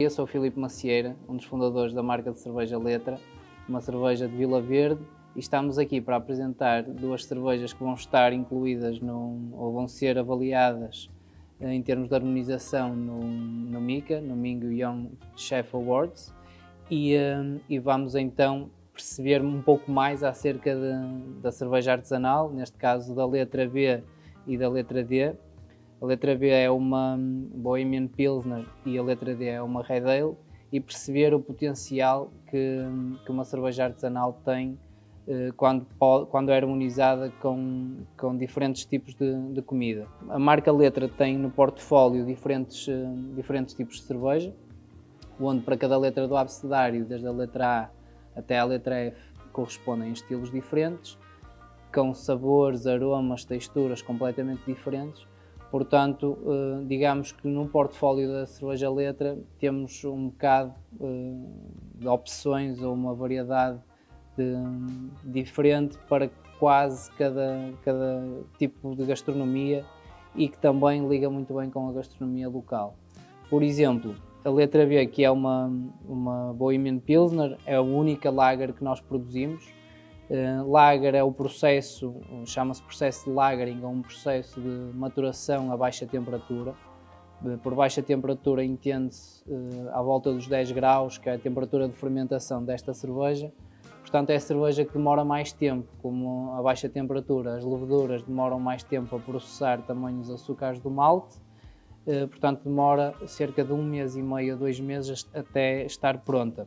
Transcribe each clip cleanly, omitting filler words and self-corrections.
Eu sou o Filipe Macieira, um dos fundadores da marca de cerveja Letra, uma cerveja de Vila Verde, e estamos aqui para apresentar duas cervejas que vão estar incluídas ou vão ser avaliadas em termos de harmonização no MICA, no Mingo Young Chef Awards, e vamos então perceber um pouco mais acerca da cerveja artesanal, neste caso da letra B e da letra D. A letra B é uma Bohemian Pilsner e a letra D é uma Red Ale, e perceber o potencial que uma cerveja artesanal tem quando é harmonizada com diferentes tipos de comida. A marca Letra tem no portfólio diferentes tipos de cerveja, onde para cada letra do abecedário, desde a letra A até a letra F, correspondem a estilos diferentes, com sabores, aromas, texturas completamente diferentes. Portanto, digamos que no portfólio da cerveja Letra temos um bocado de opções ou uma variedade diferente para quase cada tipo de gastronomia, e que também liga muito bem com a gastronomia local. Por exemplo, a letra B, que é uma Bohemian Pilsner, é a única lager que nós produzimos. Lager é o processo, chama-se processo de lagering, é um processo de maturação a baixa temperatura. Por baixa temperatura entende-se à volta dos 10 graus, que é a temperatura de fermentação desta cerveja. Portanto, é a cerveja que demora mais tempo, como a baixa temperatura, as leveduras demoram mais tempo a processar também os açúcares do malte. Portanto, demora cerca de 1 mês e meio a 2 meses até estar pronta.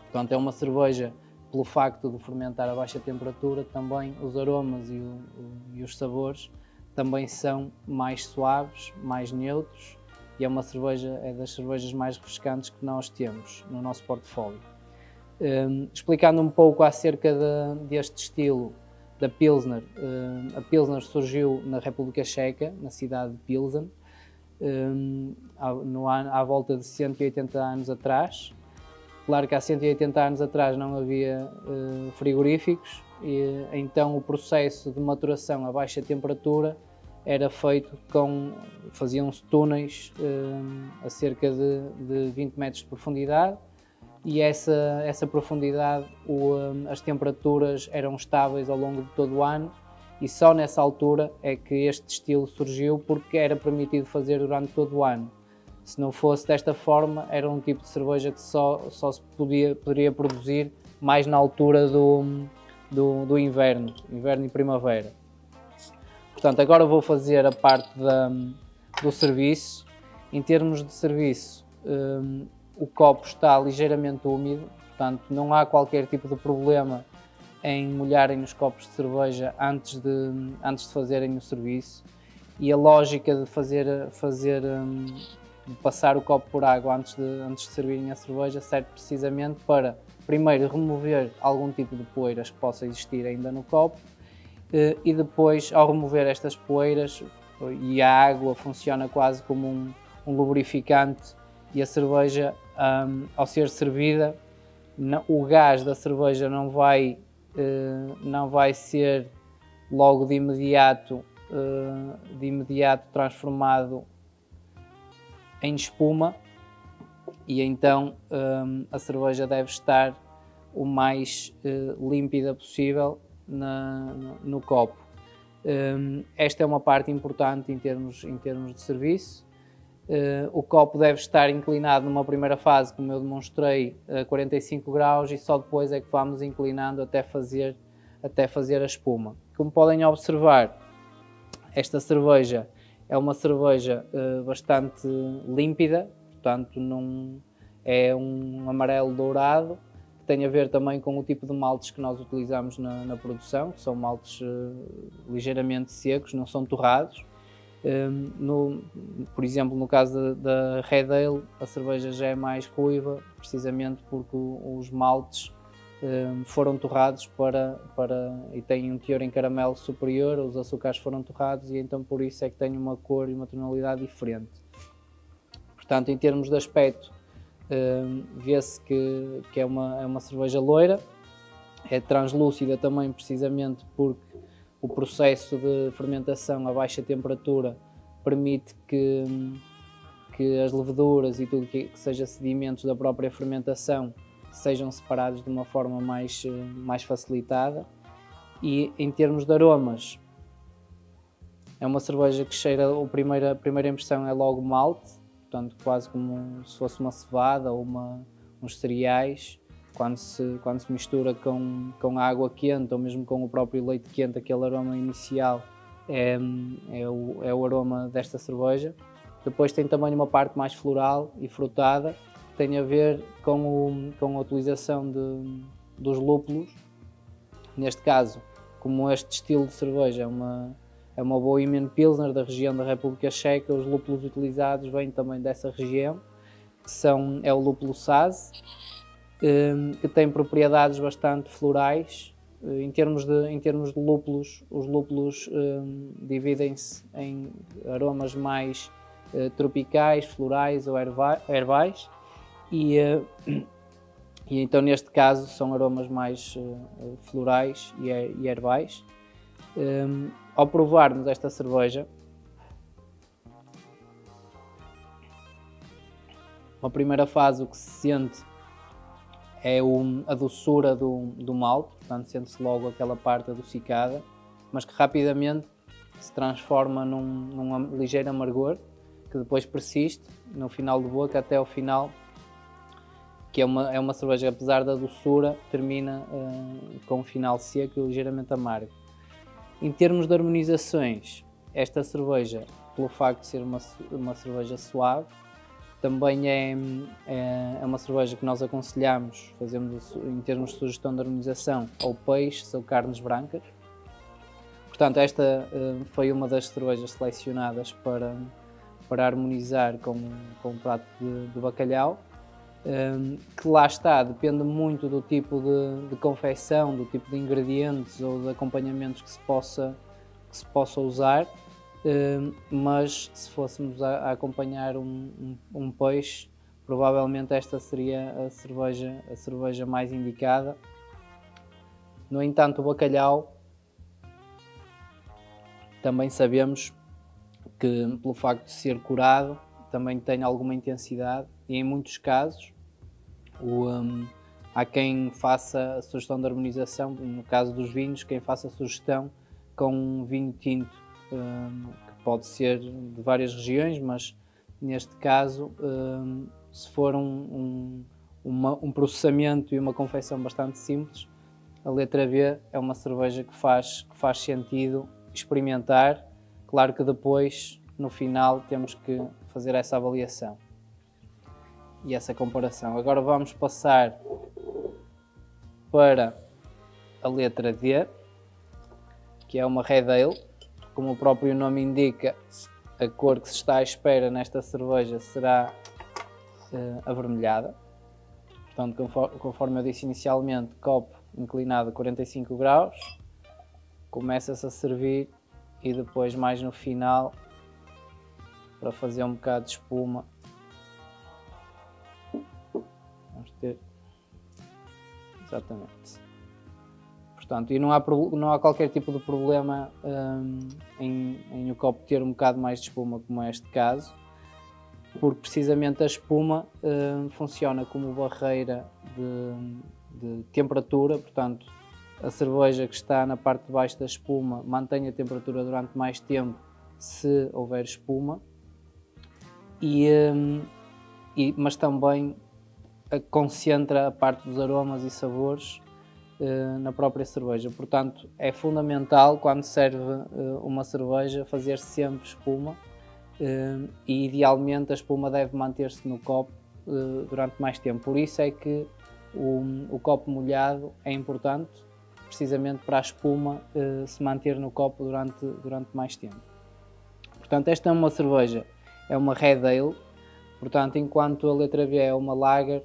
Portanto, é uma cerveja, pelo facto de fermentar a baixa temperatura, também os aromas e os sabores também são mais suaves, mais neutros, e é das cervejas mais refrescantes que nós temos no nosso portfólio. Explicando um pouco acerca deste estilo da Pilsner, a Pilsner surgiu na República Checa, na cidade de Pilsen, à volta de 180 anos atrás. Claro que há 180 anos atrás não havia frigoríficos, e então o processo de maturação a baixa temperatura era feito faziam-se túneis a cerca de 20 metros de profundidade, e essa profundidade, as temperaturas eram estáveis ao longo de todo o ano, e só nessa altura é que este estilo surgiu, porque era permitido fazer durante todo o ano. Se não fosse desta forma, era um tipo de cerveja que só se poderia produzir mais na altura do inverno e primavera. Portanto, agora vou fazer a parte do serviço. Em termos de serviço, o copo está ligeiramente úmido, portanto não há qualquer tipo de problema em molharem os copos de cerveja antes de fazerem o serviço, e a lógica de passar o copo por água antes de servirem a cerveja serve precisamente para, primeiro, remover algum tipo de poeiras que possa existir ainda no copo, e depois, ao remover estas poeiras, e a água funciona quase como um lubrificante, e a cerveja, ao ser servida, o gás da cerveja não vai ser logo de imediato transformado em espuma, e então a cerveja deve estar o mais límpida possível no copo. Esta é uma parte importante em termos de serviço. O copo deve estar inclinado numa primeira fase, como eu demonstrei, a 45 graus, e só depois é que vamos inclinando até fazer a espuma. Como podem observar, esta cerveja é uma cerveja bastante límpida, portanto é um amarelo dourado, que tem a ver também com o tipo de maltes que nós utilizamos na produção, que são maltes ligeiramente secos, não são torrados. Por exemplo, no caso da Red Ale, a cerveja já é mais ruiva, precisamente porque os maltes foram torrados e têm um teor em caramelo superior, os açúcares foram torrados, e então por isso é que tem uma cor e uma tonalidade diferente. Portanto, em termos de aspecto, vê-se que é uma cerveja loira, é translúcida também, precisamente porque o processo de fermentação a baixa temperatura permite que que as leveduras e tudo que seja sedimentos da própria fermentação sejam separados de uma forma mais facilitada. E em termos de aromas, é uma cerveja que cheira, a primeira impressão é logo malte, portanto quase como se fosse uma cevada ou uns cereais. Quando se mistura com a água quente ou mesmo com o próprio leite quente, aquele aroma inicial é o aroma desta cerveja. Depois tem também uma parte mais floral e frutada, que tem a ver com a utilização dos lúpulos. Neste caso, como este estilo de cerveja é uma Bohemian Pilsner da região da República Checa, os lúpulos utilizados vêm também dessa região, que é o lúpulo Saaz, que tem propriedades bastante florais. Em termos de lúpulos, os lúpulos dividem-se em aromas mais tropicais, florais ou herbais, e então neste caso são aromas mais florais e herbais. Ao provarmos esta cerveja, na primeira fase o que se sente é a doçura do malte, portanto sente-se logo aquela parte adocicada, mas que rapidamente se transforma num ligeiro amargor, que depois persiste no final de boca até ao final, que é uma cerveja que, apesar da doçura, termina com um final seco e ligeiramente amargo. Em termos de harmonizações, esta cerveja, pelo facto de ser uma cerveja suave, também é uma cerveja que nós aconselhamos, fazemos em termos de sugestão de harmonização, ou peixes ou carnes brancas. Portanto, esta foi uma das cervejas selecionadas para harmonizar com um prato de bacalhau, que lá está, depende muito do tipo de confecção, do tipo de ingredientes ou de acompanhamentos que se possa usar. Mas se fôssemos a acompanhar um peixe, provavelmente esta seria a cerveja mais indicada. No entanto, o bacalhau também sabemos que, pelo facto de ser curado, também tem alguma intensidade, e em muitos casos há quem faça a sugestão de harmonização, no caso dos vinhos, quem faça a sugestão com um vinho tinto, que pode ser de várias regiões, mas neste caso, se for um processamento e uma confecção bastante simples, a letra B é uma cerveja que faz sentido experimentar. Claro que depois, no final, temos que fazer essa avaliação e essa comparação. Agora vamos passar para a letra D, que é uma Red Ale. Como o próprio nome indica, a cor que se está à espera nesta cerveja será avermelhada. Portanto, conforme eu disse inicialmente, copo inclinado a 45 graus, começa-se a servir e depois mais no final, para fazer um bocado de espuma, vamos ter exatamente. Portanto, e não há qualquer tipo de problema em o copo ter um bocado mais de espuma, como é este caso, porque precisamente a espuma funciona como barreira de temperatura. Portanto, a cerveja que está na parte de baixo da espuma mantém a temperatura durante mais tempo se houver espuma, mas também concentra a parte dos aromas e sabores na própria cerveja. Portanto, é fundamental, quando serve uma cerveja, fazer sempre espuma, e idealmente a espuma deve manter-se no copo durante mais tempo. Por isso é que o copo molhado é importante, precisamente para a espuma se manter no copo durante mais tempo. Portanto, esta é uma cerveja, é uma Red Ale. Portanto, enquanto a letra B é uma Lager,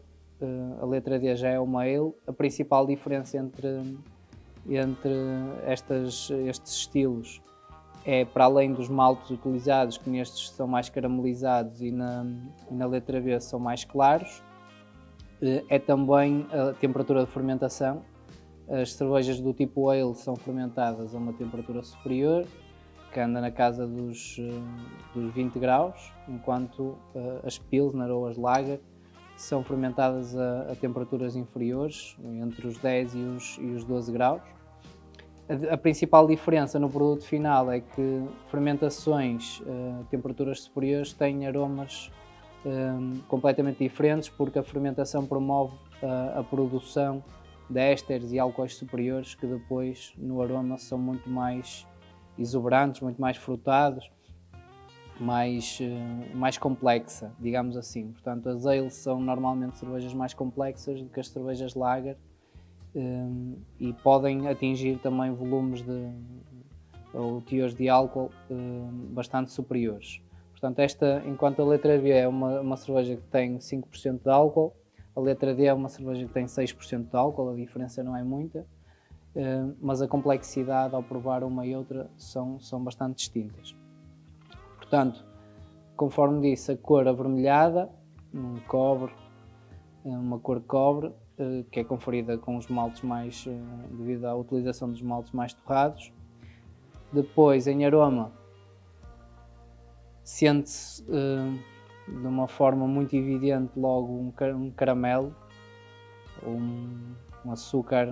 a letra D já é uma Ale. A principal diferença entre estes estilos é, para além dos maltes utilizados, que nestes são mais caramelizados e na letra B são mais claros, é também a temperatura de fermentação. As cervejas do tipo Ale são fermentadas a uma temperatura superior, que anda na casa dos 20 graus, enquanto as Pilsner ou as Lager são fermentadas a temperaturas inferiores, entre os 10 e os 12 graus. A principal diferença no produto final é que fermentações a temperaturas superiores têm aromas completamente diferentes, porque a fermentação promove a produção de ésteres e álcoois superiores que depois no aroma são muito mais exuberantes, muito mais frutados, mais complexa, digamos assim. Portanto, as ales são normalmente cervejas mais complexas do que as cervejas lager e podem atingir também volumes ou teores de álcool bastante superiores. Portanto, enquanto a letra B é uma cerveja que tem 5% de álcool, a letra D é uma cerveja que tem 6% de álcool, a diferença não é muita, mas a complexidade ao provar uma e outra são bastante distintas. Portanto, conforme disse, a cor avermelhada, uma cor cobre, que é conferida com os maltes devido à utilização dos maltes mais torrados. Depois, em aroma, sente-se de uma forma muito evidente logo um caramelo, um açúcar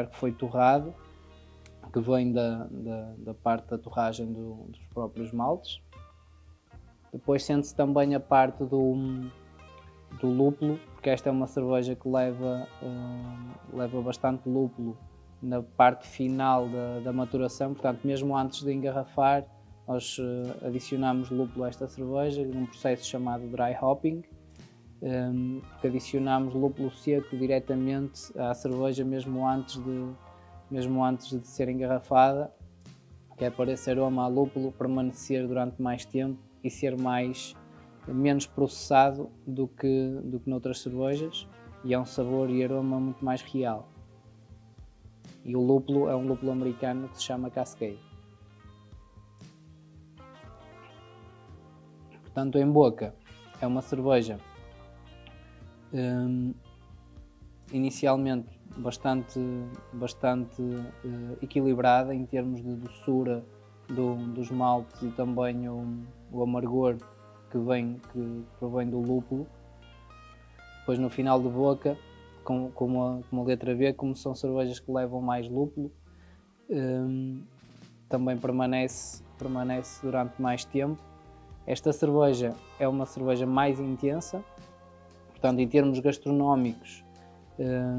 que foi torrado, que vem da parte da torragem dos próprios maltes. Depois sente-se também a parte do lúpulo, porque esta é uma cerveja que leva bastante lúpulo na parte final da maturação, portanto mesmo antes de engarrafar nós adicionamos lúpulo a esta cerveja num processo chamado dry hopping, que adicionamos lúpulo seco diretamente à cerveja mesmo antes de ser engarrafada, que é para esse aroma a lúpulo permanecer durante mais tempo e ser menos processado do que noutras cervejas, e é um sabor e aroma muito mais real. E o lúpulo é um lúpulo americano que se chama Cascade. Portanto, em boca é uma cerveja inicialmente bastante equilibrada em termos de doçura dos maltes e também o amargor que provém do lúpulo. Depois no final de boca, como a letra B, como são cervejas que levam mais lúpulo, também permanece durante mais tempo. Esta cerveja é uma cerveja mais intensa, portanto em termos gastronómicos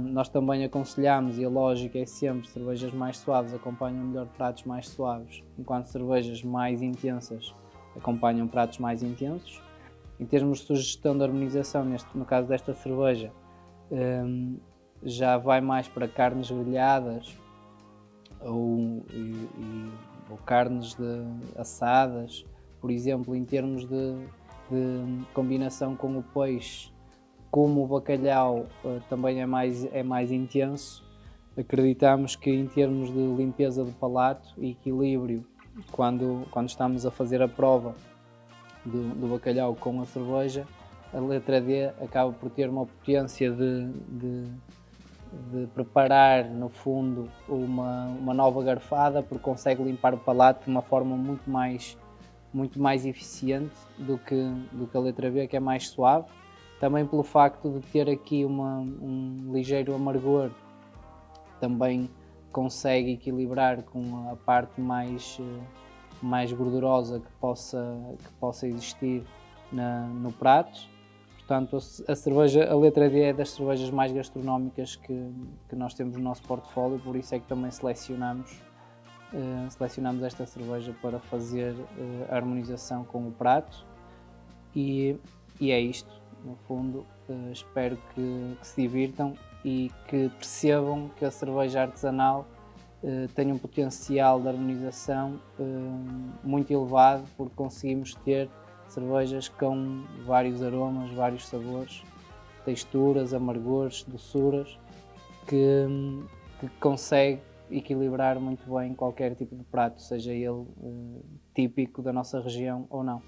nós também aconselhamos, e a lógica é sempre cervejas mais suaves acompanham melhor pratos mais suaves, enquanto cervejas mais intensas acompanham pratos mais intensos. Em termos de sugestão de harmonização, no caso desta cerveja, já vai mais para carnes grelhadas ou carnes assadas. Por exemplo, em termos de combinação com o peixe, como o bacalhau também é mais intenso, acreditamos que em termos de limpeza do palato e equilíbrio, quando estamos a fazer a prova do bacalhau com a cerveja, a letra D acaba por ter uma potência de preparar, no fundo, uma nova garfada, porque consegue limpar o palato de uma forma muito mais eficiente do que a letra B, que é mais suave. Também pelo facto de ter aqui um ligeiro amargor, também consegue equilibrar com a parte mais gordurosa que possa existir no prato. Portanto, a letra D é das cervejas mais gastronómicas que nós temos no nosso portfólio, por isso é que também selecionamos esta cerveja para fazer a harmonização com o prato. E é isto, no fundo. Espero que se divirtam e que percebam que a cerveja artesanal tem um potencial de harmonização muito elevado, porque conseguimos ter cervejas com vários aromas, vários sabores, texturas, amargores, doçuras, que consegue equilibrar muito bem qualquer tipo de prato, seja ele típico da nossa região ou não.